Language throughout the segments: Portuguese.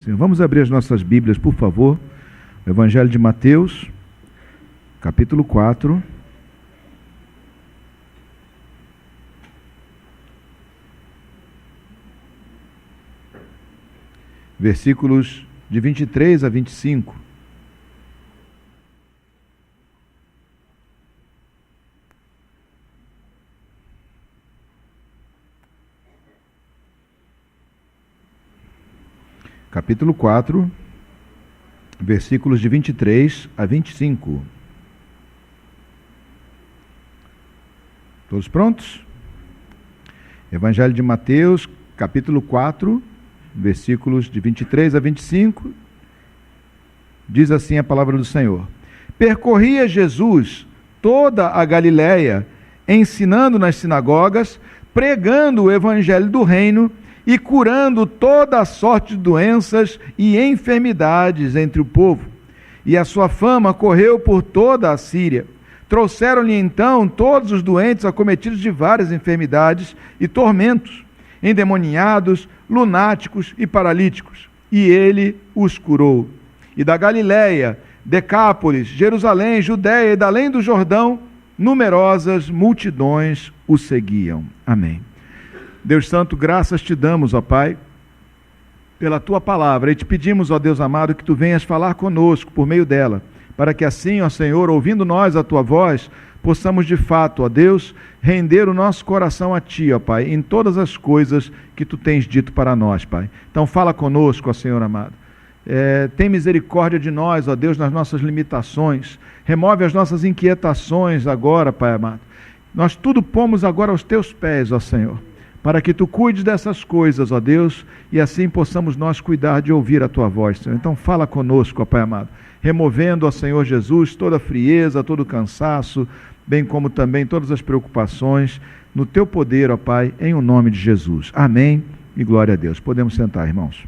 Senhor, vamos abrir as nossas Bíblias, por favor. O Evangelho de Mateus, capítulo 4. Versículos de 23 a 25. Capítulo 4, versículos de 23 a 25. Todos prontos? Evangelho de Mateus, capítulo 4, versículos de 23 a 25. Diz assim a palavra do Senhor: Percorria Jesus toda a Galiléia, ensinando nas sinagogas, pregando o evangelho do reino e curando toda a sorte de doenças e enfermidades entre o povo. E a sua fama correu por toda a Síria. Trouxeram-lhe então todos os doentes acometidos de várias enfermidades e tormentos, endemoniados, lunáticos e paralíticos, e ele os curou. E da Galiléia, Decápolis, Jerusalém, Judéia e da além do Jordão, numerosas multidões o seguiam. Amém. Deus Santo, graças te damos, ó Pai, pela tua palavra, e te pedimos, ó Deus amado, que tu venhas falar conosco por meio dela, para que assim, ó Senhor, ouvindo nós a tua voz, possamos de fato, ó Deus, render o nosso coração a ti, ó Pai, em todas as coisas que tu tens dito para nós, Pai. Então fala conosco, ó Senhor amado. Tem misericórdia de nós, ó Deus, nas nossas limitações. Remove as nossas inquietações agora, Pai amado. Nós tudo pomos agora aos teus pés, ó Senhor, para que tu cuides dessas coisas, ó Deus, e assim possamos nós cuidar de ouvir a tua voz, Senhor. Então fala conosco, ó Pai amado, removendo, ó Senhor Jesus, toda a frieza, todo o cansaço, bem como também todas as preocupações, no teu poder, ó Pai, em o nome de Jesus. Amém e glória a Deus. Podemos sentar, irmãos.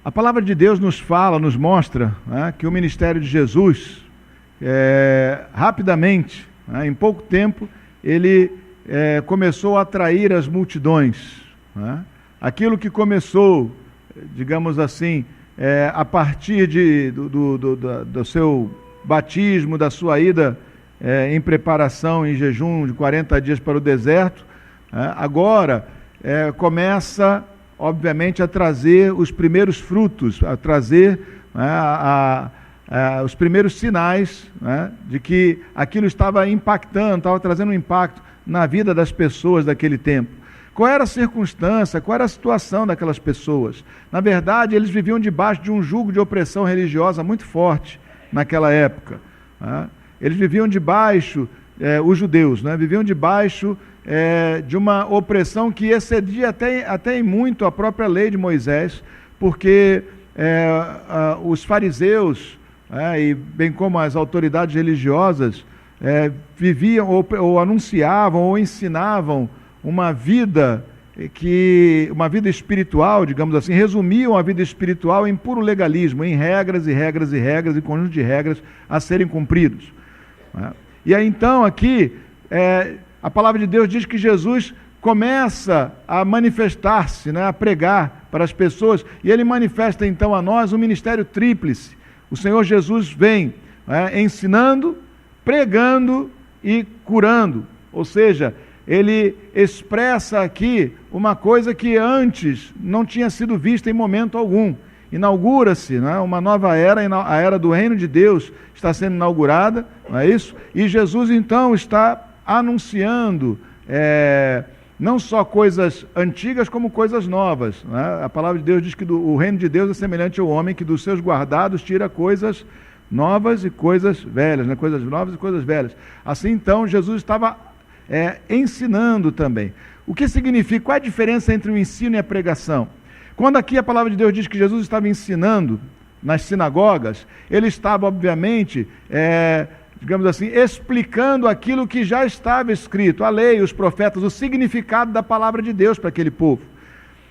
A palavra de Deus nos fala, nos mostra, né, que o ministério de Jesus, rapidamente, né, em pouco tempo, ele começou a atrair as multidões. Né? Aquilo que começou, digamos assim, a partir do seu batismo, da sua ida em preparação, em jejum de 40 dias para o deserto, agora começa, obviamente, a trazer os primeiros frutos, a trazer os primeiros sinais, né, de que aquilo estava impactando, estava trazendo um impacto na vida das pessoas daquele tempo. Qual era a circunstância, qual era a situação daquelas pessoas? Na verdade, eles viviam debaixo de um jugo de opressão religiosa muito forte naquela época. Né? Eles viviam debaixo, os judeus, né, viviam debaixo de uma opressão que excedia até em muito a própria lei de Moisés, porque os fariseus, e bem como as autoridades religiosas, viviam ou anunciavam ou ensinavam uma vida espiritual, digamos assim, resumiam a vida espiritual em puro legalismo, em regras e regras e regras, e conjunto de regras a serem cumpridos. E aí então aqui a palavra de Deus diz que Jesus começa a manifestar-se, né, a pregar para as pessoas, e ele manifesta então a nós um ministério tríplice. O Senhor Jesus vem ensinando, pregando e curando, ou seja, ele expressa aqui uma coisa que antes não tinha sido vista em momento algum. Inaugura-se, né, uma nova era, a era do reino de Deus está sendo inaugurada, não é isso? E Jesus então está anunciando não só coisas antigas como coisas novas. Né? A palavra de Deus diz que o reino de Deus é semelhante ao homem que dos seus guardados tira coisas novas e coisas velhas, né? Coisas novas e coisas velhas. Assim então Jesus estava ensinando também. O que significa? Qual é a diferença entre o ensino e a pregação? Quando aqui a palavra de Deus diz que Jesus estava ensinando nas sinagogas, ele estava obviamente digamos assim, explicando aquilo que já estava escrito, a lei, os profetas, o significado da palavra de Deus para aquele povo.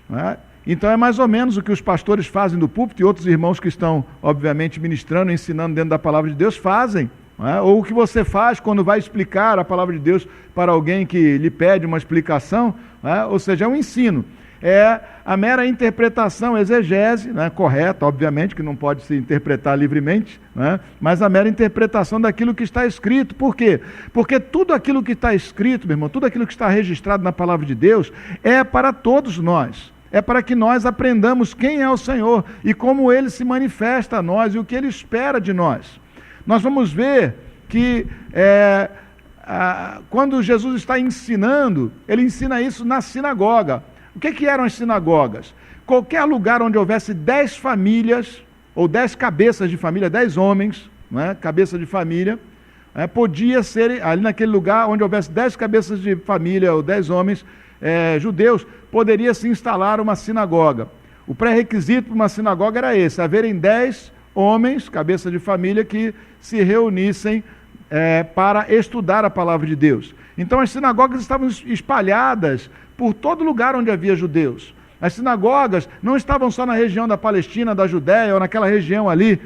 Né? Então é mais ou menos o que os pastores fazem do púlpito e outros irmãos que estão, obviamente, ministrando, ensinando dentro da palavra de Deus fazem. Não é? Ou o que você faz quando vai explicar a palavra de Deus para alguém que lhe pede uma explicação, não é? Ou seja, é um ensino. É a mera interpretação, exegese, né, correta, obviamente, que não pode se interpretar livremente, né, mas a mera interpretação daquilo que está escrito. Por quê? Porque tudo aquilo que está escrito, meu irmão, tudo aquilo que está registrado na palavra de Deus, é para todos nós. É para que nós aprendamos quem é o Senhor e como Ele se manifesta a nós e o que Ele espera de nós. Nós vamos ver que quando Jesus está ensinando, Ele ensina isso na sinagoga. O que eram as sinagogas? Qualquer lugar onde houvesse 10 famílias, ou 10 cabeças de família, 10 homens, né, cabeça de família, podia ser, ali naquele lugar onde houvesse 10 cabeças de família, ou 10 homens judeus, poderia se instalar uma sinagoga. O pré-requisito para uma sinagoga era esse, haverem 10 homens, cabeça de família, que se reunissem para estudar a palavra de Deus. Então as sinagogas estavam espalhadas por todo lugar onde havia judeus. As sinagogas não estavam só na região da Palestina, da Judéia, ou naquela região ali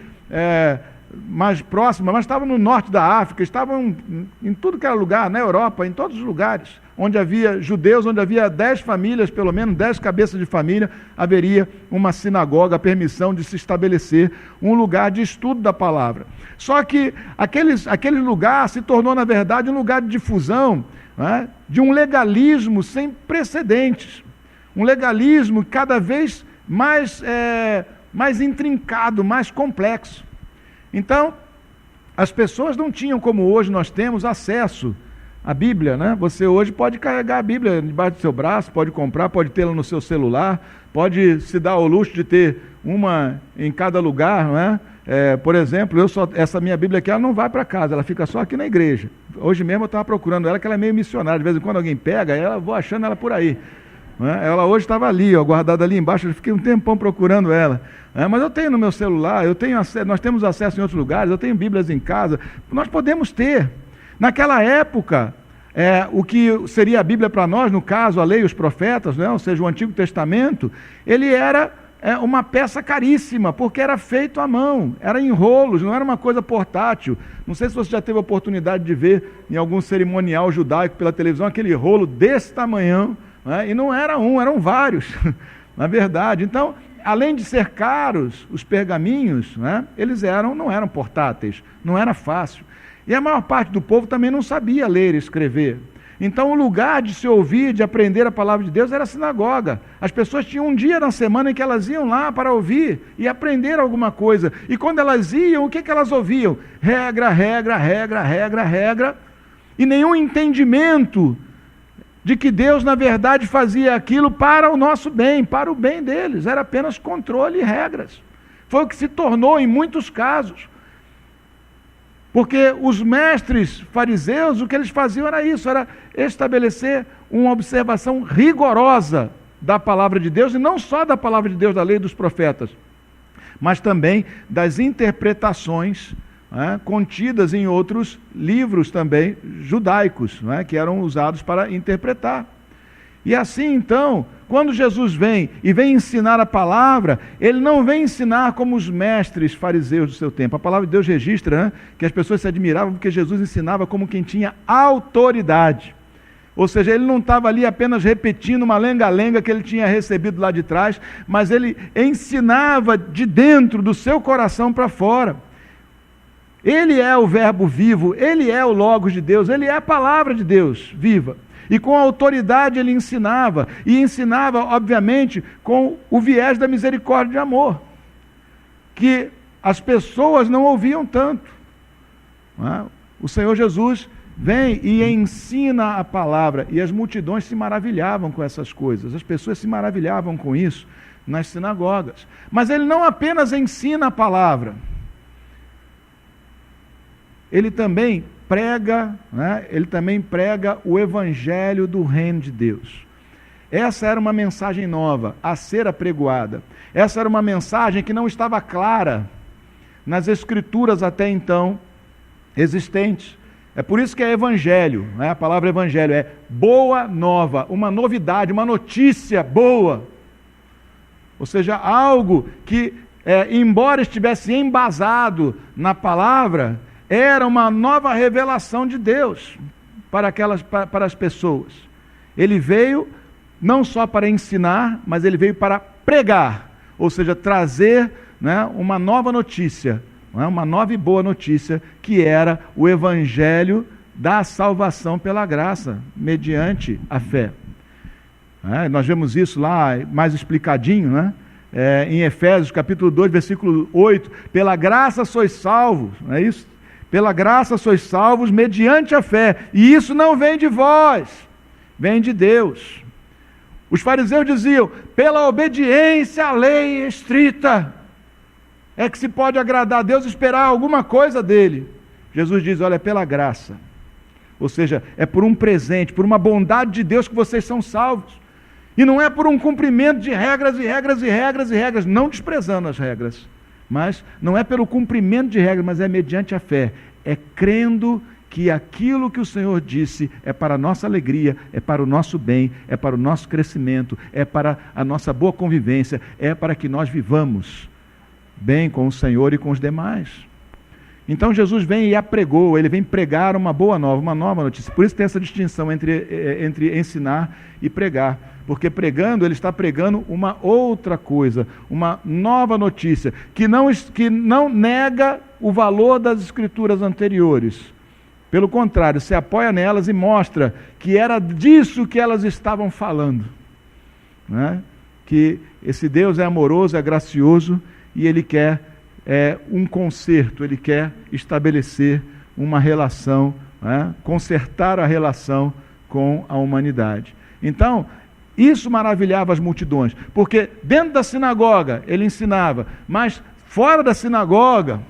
mais próxima, mas estavam no norte da África, estavam em tudo que era lugar, na Europa, em todos os lugares, onde havia judeus, onde havia 10 famílias, pelo menos 10 cabeças de família, haveria uma sinagoga, a permissão de se estabelecer um lugar de estudo da palavra. Só que aquele lugar se tornou, na verdade, um lugar de difusão, né, de um legalismo sem precedentes. Um legalismo cada vez mais intrincado, mais complexo. Então, as pessoas não tinham, como hoje nós temos, acesso à Bíblia, né? Você hoje pode carregar a Bíblia debaixo do seu braço, pode comprar, pode tê-la no seu celular, pode se dar ao luxo de ter uma em cada lugar, não é? Por exemplo, essa minha Bíblia aqui, ela não vai para casa, ela fica só aqui na igreja. Hoje mesmo eu estava procurando ela, que ela é meio missionária, de vez em quando alguém pega ela, eu vou achando ela por aí. Ela hoje estava ali, ó, guardada ali embaixo, eu fiquei um tempão procurando ela. Mas eu tenho no meu celular, nós temos acesso em outros lugares, eu tenho Bíblias em casa, nós podemos ter. Naquela época, o que seria a Bíblia para nós, no caso, a lei e os profetas, né, ou seja, o Antigo Testamento, ele era uma peça caríssima, porque era feito à mão, era em rolos, não era uma coisa portátil. Não sei se você já teve a oportunidade de ver em algum cerimonial judaico pela televisão, aquele rolo desse tamanhão, né, e não era um, eram vários, na verdade. Então, além de ser caros, os pergaminhos, né, eles não eram portáteis, não era fácil. E a maior parte do povo também não sabia ler e escrever. Então o lugar de se ouvir, de aprender a palavra de Deus era a sinagoga. As pessoas tinham um dia na semana em que elas iam lá para ouvir e aprender alguma coisa. E quando elas iam, o que elas ouviam? Regra, regra, regra, regra, regra. E nenhum entendimento de que Deus, na verdade, fazia aquilo para o nosso bem, para o bem deles. Era apenas controle e regras. Foi o que se tornou em muitos casos. Porque os mestres fariseus, o que eles faziam era isso, era estabelecer uma observação rigorosa da palavra de Deus, e não só da palavra de Deus, da lei dos profetas, mas também das interpretações contidas em outros livros também judaicos, que eram usados para interpretar. E assim, então, quando Jesus vem ensinar a palavra, ele não vem ensinar como os mestres fariseus do seu tempo. A palavra de Deus registra que as pessoas se admiravam porque Jesus ensinava como quem tinha autoridade. Ou seja, ele não estava ali apenas repetindo uma lenga-lenga que ele tinha recebido lá de trás, mas ele ensinava de dentro do seu coração para fora. Ele é o verbo vivo, ele é o Logos de Deus, ele é a palavra de Deus viva. E com autoridade ele ensinava, e ensinava, obviamente, com o viés da misericórdia e amor, que as pessoas não ouviam tanto. O Senhor Jesus vem e ensina a palavra, e as multidões se maravilhavam com essas coisas, as pessoas se maravilhavam com isso nas sinagogas. Mas ele não apenas ensina a palavra, ele também prega o evangelho do reino de Deus. Essa era uma mensagem nova a ser apregoada. Essa era uma mensagem que não estava clara nas escrituras até então existentes. É por isso que é evangelho, a palavra evangelho é boa nova, uma novidade, uma notícia boa. Ou seja, algo que, embora estivesse embasado na palavra, era uma nova revelação de Deus para as pessoas. Ele veio não só para ensinar, mas ele veio para pregar, ou seja, trazer, né, uma nova notícia, né, uma nova e boa notícia, que era o evangelho da salvação pela graça, mediante a fé. Nós vemos isso lá mais explicadinho, né? Em Efésios capítulo 2, versículo 8, pela graça sois salvos, não é isso? Pela graça sois salvos mediante a fé, e isso não vem de vós, vem de Deus. Os fariseus diziam, pela obediência à lei estrita, é que se pode agradar a Deus e esperar alguma coisa dele. Jesus diz, olha, é pela graça, ou seja, é por um presente, por uma bondade de Deus que vocês são salvos. E não é por um cumprimento de regras e regras e regras e regras, não desprezando as regras, mas não é pelo cumprimento de regras, mas é mediante a fé, é crendo que aquilo que o Senhor disse é para a nossa alegria, é para o nosso bem, é para o nosso crescimento, é para a nossa boa convivência, é para que nós vivamos bem com o Senhor e com os demais. Então Jesus vem e apregou, ele vem pregar uma boa nova, uma nova notícia. Por isso tem essa distinção entre ensinar e pregar. Porque pregando, ele está pregando uma outra coisa, uma nova notícia, que não nega o valor das escrituras anteriores. Pelo contrário, se apoia nelas e mostra que era disso que elas estavam falando. Né? Que esse Deus é amoroso, é gracioso e ele quer um conserto, ele quer estabelecer uma relação, né? Consertar a relação com a humanidade. Então, isso maravilhava as multidões, porque dentro da sinagoga ele ensinava, mas fora da sinagoga,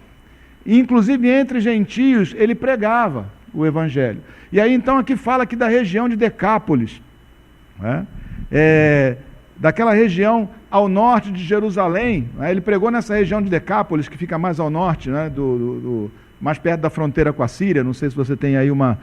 inclusive entre gentios, ele pregava o evangelho. E aí então aqui fala aqui da região de Decápolis, né? Daquela região ao norte de Jerusalém, né? Ele pregou nessa região de Decápolis, que fica mais ao norte, né? Mais perto da fronteira com a Síria. Não sei se você tem aí uma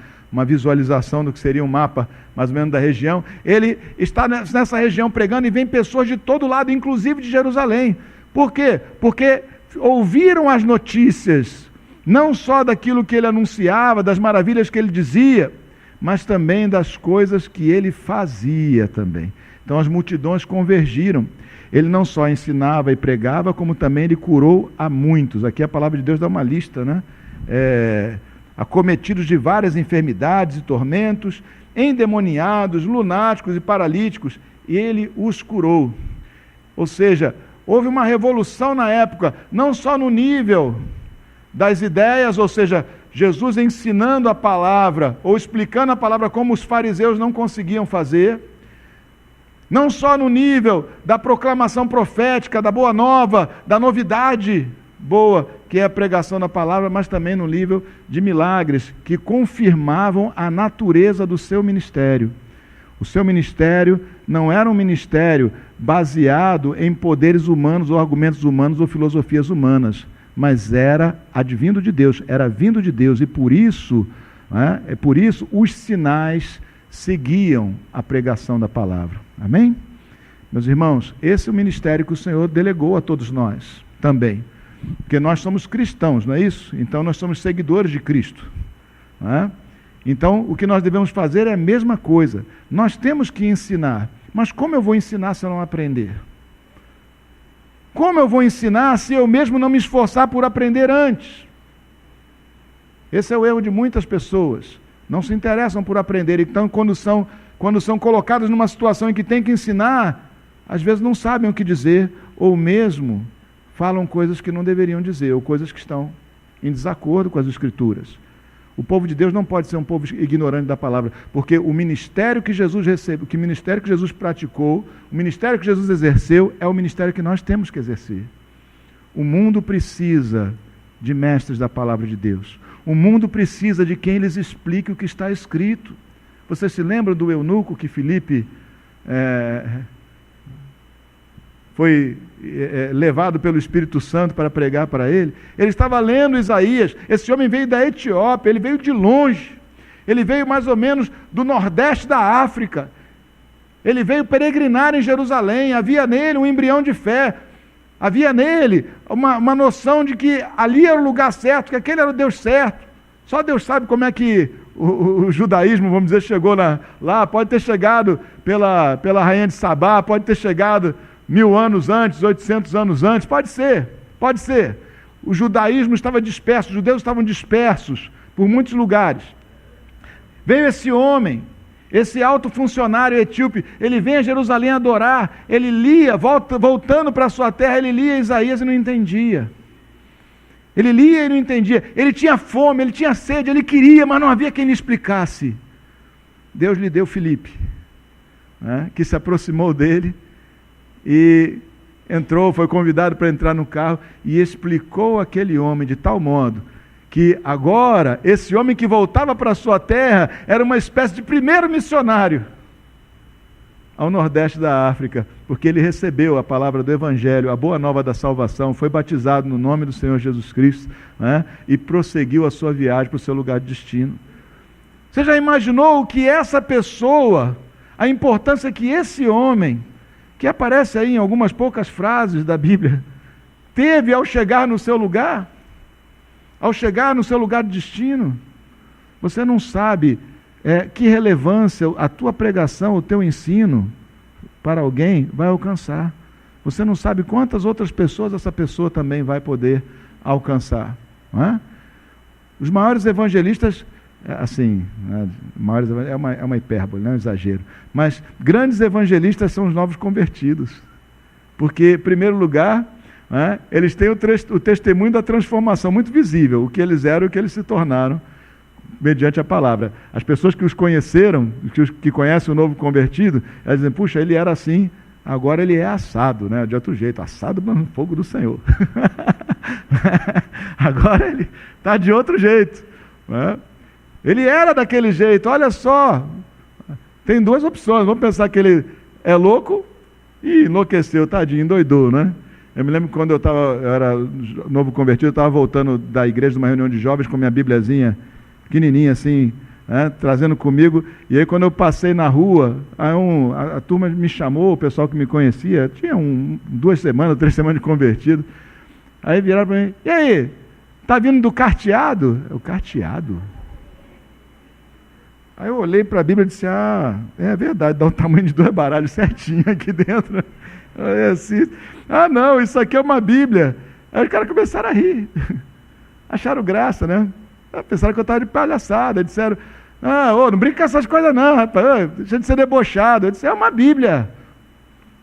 visualização do que seria um mapa mais ou menos da região. Ele está nessa região pregando e vem pessoas de todo lado, inclusive de Jerusalém. Por quê? Porque ouviram as notícias, não só daquilo que ele anunciava, das maravilhas que ele dizia, mas também das coisas que ele fazia também. Então as multidões convergiram. Ele não só ensinava e pregava, como também ele curou a muitos. Aqui a palavra de Deus dá uma lista, né? Acometidos de várias enfermidades e tormentos, endemoniados, lunáticos e paralíticos, ele os curou. Ou seja, houve uma revolução na época, não só no nível das ideias, ou seja, Jesus ensinando a palavra, ou explicando a palavra como os fariseus não conseguiam fazer, não só no nível da proclamação profética, da boa nova, da novidade boa, que é a pregação da palavra, mas também no nível de milagres, que confirmavam a natureza do seu ministério. O seu ministério não era um ministério baseado em poderes humanos, ou argumentos humanos, ou filosofias humanas, mas era advindo de Deus, era vindo de Deus, e por isso os sinais seguiam a pregação da palavra. Amém? Meus irmãos, esse é o ministério que o Senhor delegou a todos nós também. Porque nós somos cristãos, não é isso? Então nós somos seguidores de Cristo. Não é? Então o que nós devemos fazer é a mesma coisa. Nós temos que ensinar. Mas como eu vou ensinar se eu não aprender? Como eu vou ensinar se eu mesmo não me esforçar por aprender antes? Esse é o erro de muitas pessoas. Não se interessam por aprender. Então, quando são colocados numa situação em que tem que ensinar, às vezes não sabem o que dizer, ou mesmo falam coisas que não deveriam dizer, ou coisas que estão em desacordo com as Escrituras. O povo de Deus não pode ser um povo ignorante da palavra, porque o ministério que Jesus recebeu, o ministério que Jesus praticou, o ministério que Jesus exerceu, é o ministério que nós temos que exercer. O mundo precisa de mestres da palavra de Deus. O mundo precisa de quem lhes explique o que está escrito. Você se lembra do eunuco que Filipe foi levado pelo Espírito Santo para pregar para ele? Ele estava lendo Isaías. Esse homem veio da Etiópia, ele veio de longe. Ele veio mais ou menos do nordeste da África. Ele veio peregrinar em Jerusalém, havia nele um embrião de fé, havia nele uma noção de que ali era o lugar certo, que aquele era o Deus certo. Só Deus sabe como é que o judaísmo, vamos dizer, chegou lá. Pode ter chegado pela rainha de Sabá, pode ter chegado 1000 anos antes, 800 anos antes, pode ser. O judaísmo estava disperso, os judeus estavam dispersos por muitos lugares. Veio esse homem, esse alto funcionário etíope, ele vem a Jerusalém adorar, ele lia, voltando para a sua terra, ele lia Isaías e não entendia. Ele lia e não entendia. Ele tinha fome, ele tinha sede, ele queria, mas não havia quem lhe explicasse. Deus lhe deu Filipe, né, que se aproximou dele e foi convidado para entrar no carro e explicou aquele homem de tal modo que agora esse homem que voltava para a sua terra era uma espécie de primeiro missionário ao nordeste da África, porque ele recebeu a palavra do Evangelho, a boa nova da salvação, foi batizado no nome do Senhor Jesus Cristo, né, e prosseguiu a sua viagem para o seu lugar de destino. Você já imaginou o que essa pessoa, a importância que esse homem, que aparece aí em algumas poucas frases da Bíblia, teve ao chegar no seu lugar? Ao chegar no seu lugar de destino? Você não sabe que relevância a tua pregação, o teu ensino para alguém vai alcançar. Você não sabe quantas outras pessoas essa pessoa também vai poder alcançar. Não é? Os maiores evangelistas, assim, é uma hipérbole, não é um exagero, mas grandes evangelistas são os novos convertidos. Porque, em primeiro lugar, eles têm o testemunho da transformação muito visível, o que eles eram e o que eles se tornaram, mediante a palavra. As pessoas que os conheceram, que conhecem o novo convertido, elas dizem, puxa, ele era assim, agora ele é assado, né? De outro jeito, assado no fogo do Senhor. Agora ele está de outro jeito. Né? Ele era daquele jeito, olha só, tem duas opções, vamos pensar que ele é louco e enlouqueceu, tadinho, endoidou, né? Eu me lembro quando eu era novo convertido, eu estava voltando da igreja, de uma reunião de jovens, com minha bibliazinha pequenininha assim, trazendo comigo, e aí quando eu passei na rua, a turma me chamou, o pessoal que me conhecia, tinha 2 semanas, 3 semanas de convertido, aí viraram para mim, e aí, tá vindo do carteado? O carteado? Aí eu olhei para a Bíblia e disse, é verdade, dá o tamanho de 2 baralhos certinho aqui dentro. Assim, não, isso aqui é uma Bíblia. Aí os caras começaram a rir, acharam graça, né? Pensaram que eu estava de palhaçada, disseram, não brinca com essas coisas não, rapaz, deixa de ser debochado. Eu disse, é uma Bíblia.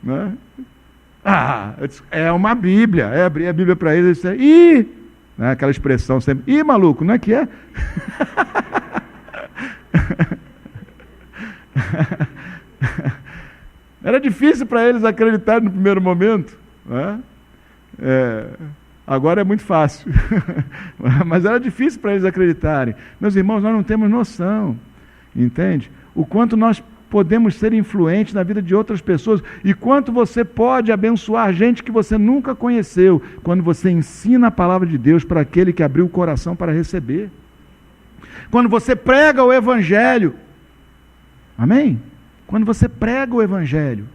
Né? Eu disse, é uma Bíblia. Aí abri a Bíblia para eles e disse, né, aquela expressão sempre, maluco, não é que é? Era difícil para eles acreditarem no primeiro momento, né? Agora é muito fácil, mas era difícil para eles acreditarem. Meus irmãos, nós não temos noção, entende? O quanto nós podemos ser influentes na vida de outras pessoas e quanto você pode abençoar gente que você nunca conheceu, quando você ensina a palavra de Deus para aquele que abriu o coração para receber. Quando você prega o Evangelho, amém? Quando você prega o Evangelho,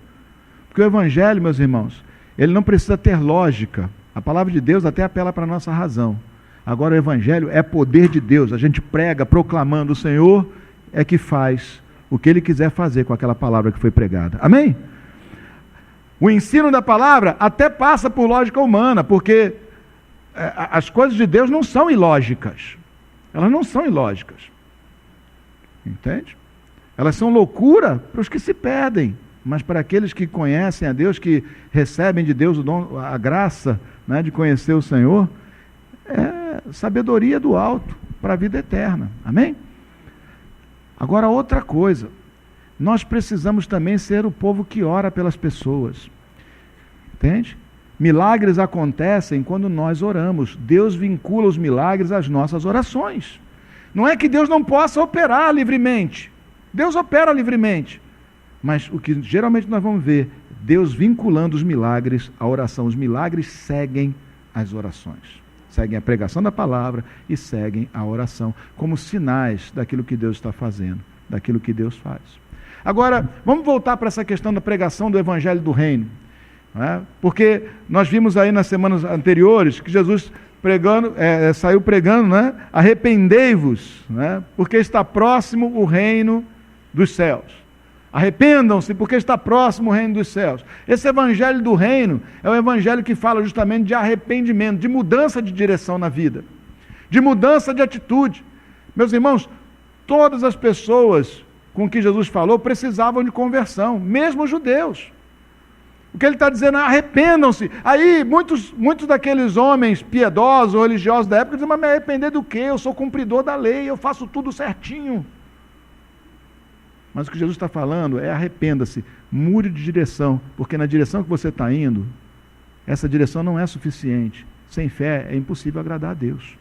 porque o Evangelho, meus irmãos, ele não precisa ter lógica. A palavra de Deus até apela para a nossa razão. Agora o Evangelho é poder de Deus. A gente prega proclamando o Senhor é que faz o que Ele quiser fazer com aquela palavra que foi pregada. Amém? O ensino da palavra até passa por lógica humana, porque as coisas de Deus não são ilógicas. Elas não são ilógicas. Entende? Elas são loucura para os que se perdem, mas para aqueles que conhecem a Deus, que recebem de Deus o dom, a graça, né, de conhecer o Senhor, é sabedoria do alto para a vida eterna. Amém? Agora, outra coisa, nós precisamos também ser o povo que ora pelas pessoas. Entende? Milagres acontecem quando nós oramos. Deus vincula os milagres às nossas orações. Não é que Deus não possa operar livremente. Deus opera livremente. Mas o que geralmente nós vamos ver, Deus vinculando os milagres à oração. Os milagres seguem as orações. Seguem a pregação da palavra e seguem a oração, como sinais daquilo que Deus está fazendo, daquilo que Deus faz. Agora, vamos voltar para essa questão da pregação do Evangelho do Reino. Porque nós vimos aí nas semanas anteriores que Jesus saiu pregando, arrependei-vos, porque está próximo o reino dos céus. Arrependam-se, porque está próximo o reino dos céus. Esse evangelho do reino é o evangelho que fala justamente de arrependimento, de mudança de direção na vida, de mudança de atitude. Meus irmãos, todas as pessoas com que Jesus falou precisavam de conversão, mesmo os judeus. O que ele está dizendo é: arrependam-se. Aí muitos daqueles homens piedosos ou religiosos da época dizem: mas me arrepender do quê? Eu sou cumpridor da lei, eu faço tudo certinho. Mas o que Jesus está falando é: arrependa-se, mude de direção, porque na direção que você está indo, essa direção não é suficiente. Sem fé é impossível agradar a Deus.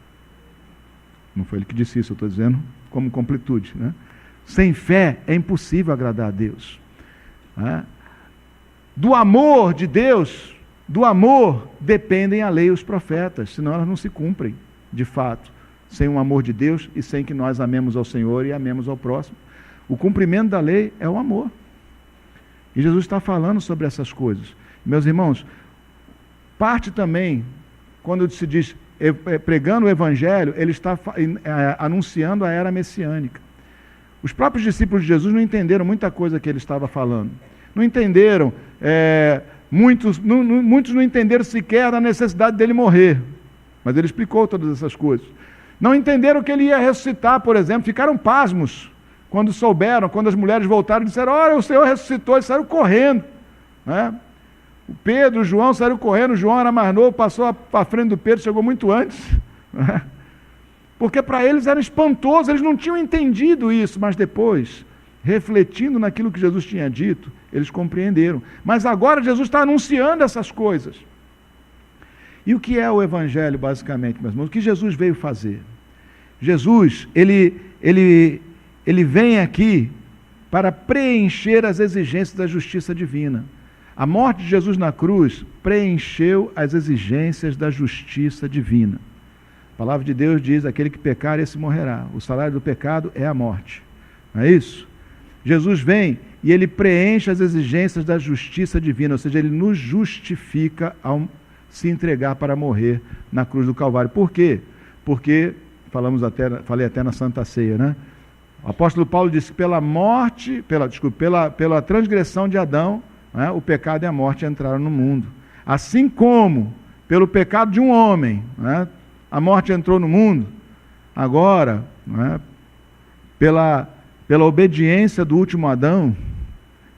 Não foi ele que disse isso, eu estou dizendo como completude. Sem fé é impossível agradar a Deus. Do amor de Deus, do amor dependem a lei e os profetas, senão elas não se cumprem, de fato, sem o amor de Deus e sem que nós amemos ao Senhor e amemos ao próximo. O cumprimento da lei é o amor. E Jesus está falando sobre essas coisas. Meus irmãos, parte também, quando se diz pregando o Evangelho, ele está anunciando a era messiânica. Os próprios discípulos de Jesus não entenderam muita coisa que ele estava falando. Não entenderam, muitos não entenderam sequer a necessidade dele morrer, mas ele explicou todas essas coisas. Não entenderam que ele ia ressuscitar, por exemplo, ficaram pasmos quando souberam, quando as mulheres voltaram e disseram: olha, o Senhor ressuscitou, e saíram correndo. O Pedro, o João saíram correndo, o João era mais novo, passou para a frente do Pedro, chegou muito antes. Porque para eles era espantoso, eles não tinham entendido isso, mas depois, refletindo naquilo que Jesus tinha dito, eles compreenderam. Mas agora Jesus está anunciando essas coisas. E o que é o Evangelho, basicamente, meus irmãos? O que Jesus veio fazer? Jesus, ele vem aqui para preencher as exigências da justiça divina. A morte de Jesus na cruz preencheu as exigências da justiça divina. A palavra de Deus diz: aquele que pecar, esse morrerá. O salário do pecado é a morte. Não é isso? Jesus vem e ele preenche as exigências da justiça divina, ou seja, ele nos justifica ao se entregar para morrer na cruz do Calvário. Por quê? Porque, falei até na Santa Ceia, O apóstolo Paulo disse que pela transgressão de Adão, o pecado e a morte entraram no mundo. Assim como, pelo pecado de um homem, a morte entrou no mundo, agora, pela obediência do último Adão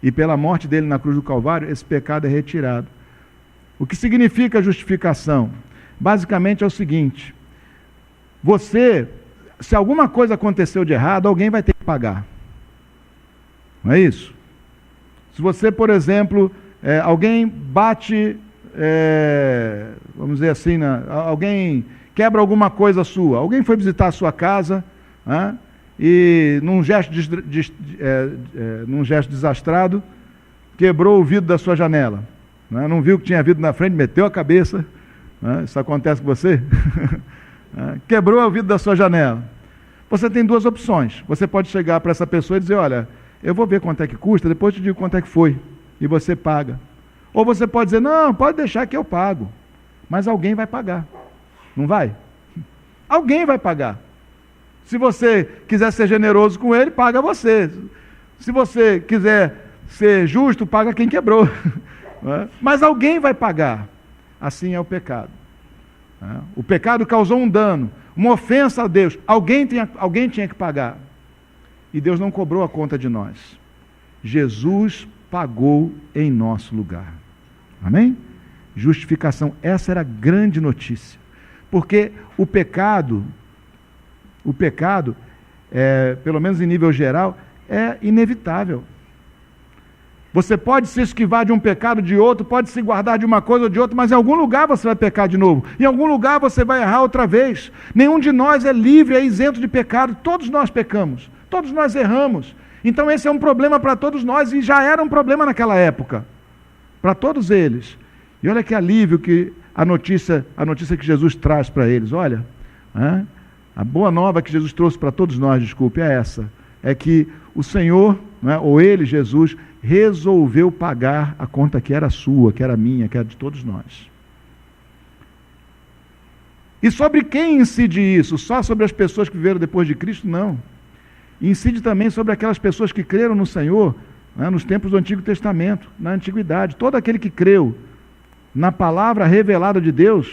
e pela morte dele na cruz do Calvário, esse pecado é retirado. O que significa justificação? Basicamente é o seguinte: se alguma coisa aconteceu de errado, alguém vai ter que pagar. Não é isso? Se você, por exemplo, alguém bate, vamos dizer assim, alguém quebra alguma coisa sua, alguém foi visitar a sua casa, e num gesto desastrado, quebrou o vidro da sua janela. Não viu que tinha vidro na frente, meteu a cabeça. Isso acontece com você? Quebrou o vidro da sua janela. Você tem duas opções. Você pode chegar para essa pessoa e dizer: olha, eu vou ver quanto é que custa, depois eu te digo quanto é que foi. E você paga. Ou você pode dizer: não, pode deixar que eu pago. Mas alguém vai pagar. Não vai? Alguém vai pagar. Se você quiser ser generoso com ele, paga você. Se você quiser ser justo, paga quem quebrou. Mas alguém vai pagar. Assim é o pecado. O pecado causou um dano, uma ofensa a Deus. Alguém tinha que pagar. E Deus não cobrou a conta de nós. Jesus pagou em nosso lugar. Amém? Justificação. Essa era a grande notícia. Porque o pecado, pelo menos em nível geral, é inevitável. Você pode se esquivar de um pecado de outro, pode se guardar de uma coisa ou de outra, mas em algum lugar você vai pecar de novo. Em algum lugar você vai errar outra vez. Nenhum de nós é livre, é isento de pecado. Todos nós pecamos. Todos nós erramos. Então esse é um problema para todos nós e já era um problema naquela época. Para todos eles. E olha que alívio que a notícia que Jesus traz para eles. Olha, a boa nova que Jesus trouxe para todos nós, desculpe, é essa. é que o Senhor, né, ou Ele, Jesus, resolveu pagar a conta que era sua, que era minha, que era de todos nós. E sobre quem incide isso? Só sobre as pessoas que viveram depois de Cristo? Não. Incide também sobre aquelas pessoas que creram no Senhor, né, nos tempos do Antigo Testamento, na Antiguidade. Todo aquele que creu na palavra revelada de Deus,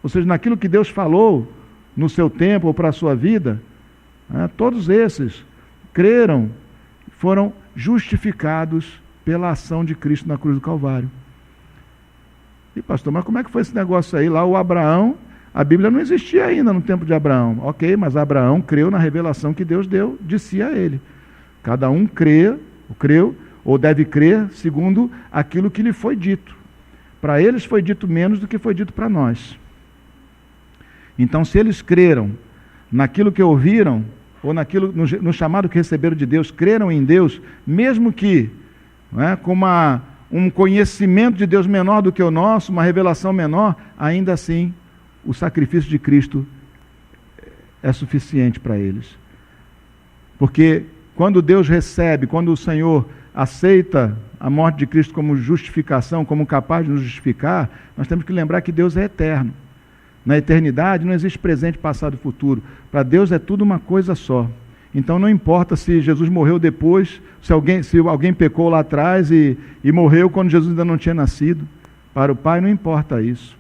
ou seja, naquilo que Deus falou no seu tempo ou para a sua vida, né, todos esses creram, foram justificados pela ação de Cristo na cruz do Calvário. E pastor, mas como é que foi esse negócio aí? Lá o Abraão, a Bíblia não existia ainda no tempo de Abraão. Ok, mas Abraão creu na revelação que Deus deu de si a ele. Cada um creu ou deve crer segundo aquilo que lhe foi dito. Para eles foi dito menos do que foi dito para nós. Então, se eles creram naquilo que ouviram, ou naquilo, no chamado que receberam de Deus, creram em Deus, mesmo que, né, com um conhecimento de Deus menor do que o nosso, uma revelação menor, ainda assim, o sacrifício de Cristo é suficiente para eles. Porque quando Deus recebe, quando o Senhor aceita a morte de Cristo como justificação, como capaz de nos justificar, nós temos que lembrar que Deus é eterno. Na eternidade não existe presente, passado e futuro. Para Deus é tudo uma coisa só. Então não importa se Jesus morreu depois, se alguém pecou lá atrás e morreu quando Jesus ainda não tinha nascido. Para o Pai não importa isso.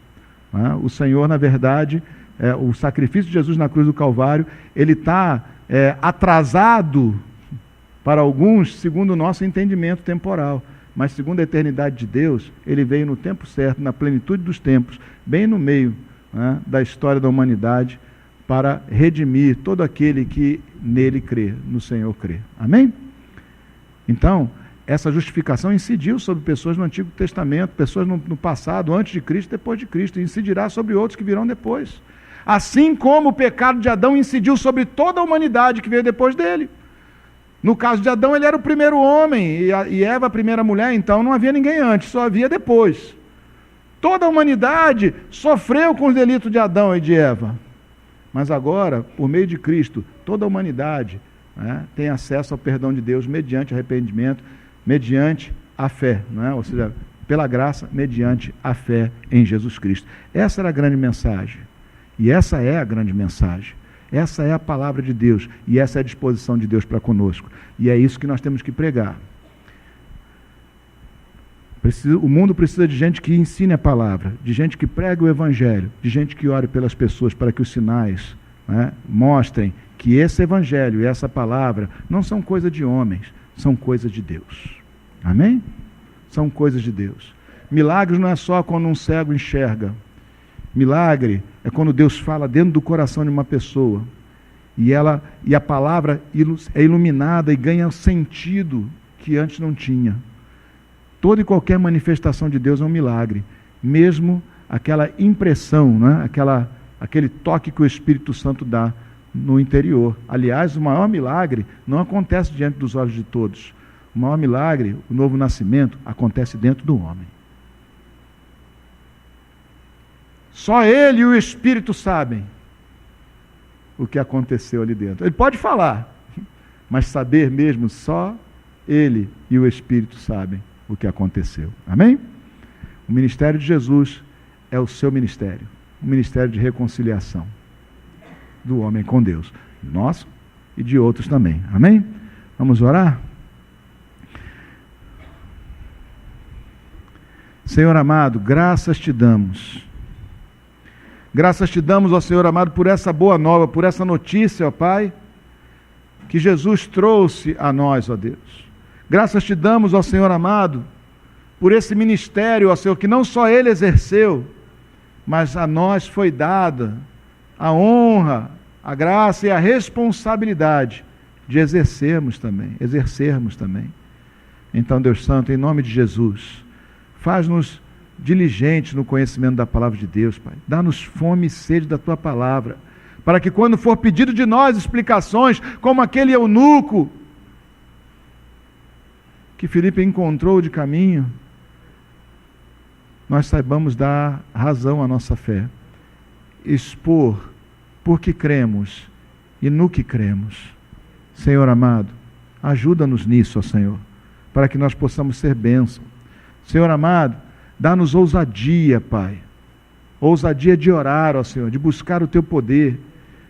O Senhor, na verdade, o sacrifício de Jesus na cruz do Calvário, ele está atrasado para alguns, segundo o nosso entendimento temporal. Mas segundo a eternidade de Deus, ele veio no tempo certo, na plenitude dos tempos, bem no meio, né, da história da humanidade, para redimir todo aquele que nele crê, no Senhor crê. Amém? Então, essa justificação incidiu sobre pessoas no Antigo Testamento, pessoas no passado, antes de Cristo, depois de Cristo, e incidirá sobre outros que virão depois. Assim como o pecado de Adão incidiu sobre toda a humanidade que veio depois dele. No caso de Adão, ele era o primeiro homem, e Eva a primeira mulher, então não havia ninguém antes, só havia depois. Toda a humanidade sofreu com os delitos de Adão e de Eva. Mas agora, por meio de Cristo, toda a humanidade, né, tem acesso ao perdão de Deus mediante arrependimento, mediante a fé, né? Ou seja, pela graça, mediante a fé em Jesus Cristo. Essa era a grande mensagem. E essa é a grande mensagem. Essa é a palavra de Deus. E essa é a disposição de Deus para conosco. E é isso que nós temos que pregar. O mundo precisa de gente que ensine a palavra, de gente que pregue o evangelho, de gente que ore pelas pessoas para que os sinais, né, mostrem que esse evangelho e essa palavra não são coisa de homens, são coisa de Deus. Amém? São coisas de Deus. Milagres não é só quando um cego enxerga. Milagre é quando Deus fala dentro do coração de uma pessoa e a palavra é iluminada e ganha sentido que antes não tinha. Toda e qualquer manifestação de Deus é um milagre, mesmo aquela impressão, né? Aquele toque que o Espírito Santo dá no interior. Aliás, o maior milagre não acontece diante dos olhos de todos. O maior milagre, o novo nascimento, acontece dentro do homem. Só ele e o Espírito sabem o que aconteceu ali dentro. Ele pode falar, mas saber mesmo, só ele e o Espírito sabem o que aconteceu. Amém? O ministério de Jesus é o seu ministério. O ministério de reconciliação do homem com Deus. Nosso e de outros também. Amém? Vamos orar? Senhor amado, graças te damos. Graças te damos, ó Senhor amado, por essa boa nova, por essa notícia, ó Pai, que Jesus trouxe a nós, ó Deus. Graças te damos, ó Senhor amado, por esse ministério, ó Senhor, que não só Ele exerceu, mas a nós foi dada a honra, a graça e a responsabilidade de exercermos também. Então, Deus Santo, em nome de Jesus, faz-nos diligentes no conhecimento da palavra de Deus, Pai. Dá-nos fome e sede da Tua palavra, para que quando for pedido de nós explicações, como aquele eunuco que Filipe encontrou de caminho, nós saibamos dar razão à nossa fé, expor por que cremos e no que cremos, Senhor amado, ajuda-nos nisso, ó Senhor, para que nós possamos ser bênção. Senhor amado, dá-nos ousadia, Pai. Ousadia de orar, ó Senhor, de buscar o Teu poder,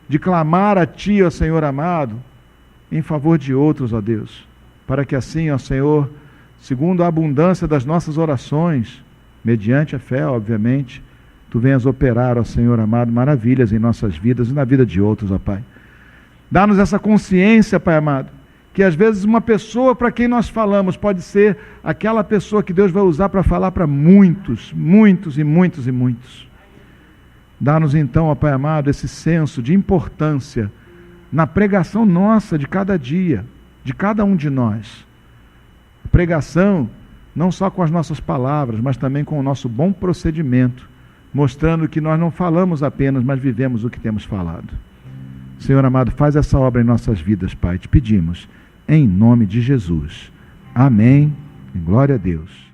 de clamar a Ti, ó Senhor amado, em favor de outros, ó Deus. Para que assim, ó Senhor, segundo a abundância das nossas orações, mediante a fé, obviamente, Tu venhas operar, ó Senhor amado, maravilhas em nossas vidas e na vida de outros, ó Pai. Dá-nos essa consciência, Pai amado, que às vezes uma pessoa para quem nós falamos pode ser aquela pessoa que Deus vai usar para falar para muitos, muitos e muitos e muitos. Dá-nos então, ó Pai amado, esse senso de importância na pregação nossa de cada dia, de cada um de nós. A pregação não só com as nossas palavras, mas também com o nosso bom procedimento, mostrando que nós não falamos apenas, mas vivemos o que temos falado. Senhor amado, faz essa obra em nossas vidas, Pai, te pedimos, em nome de Jesus. Amém. Glória a Deus.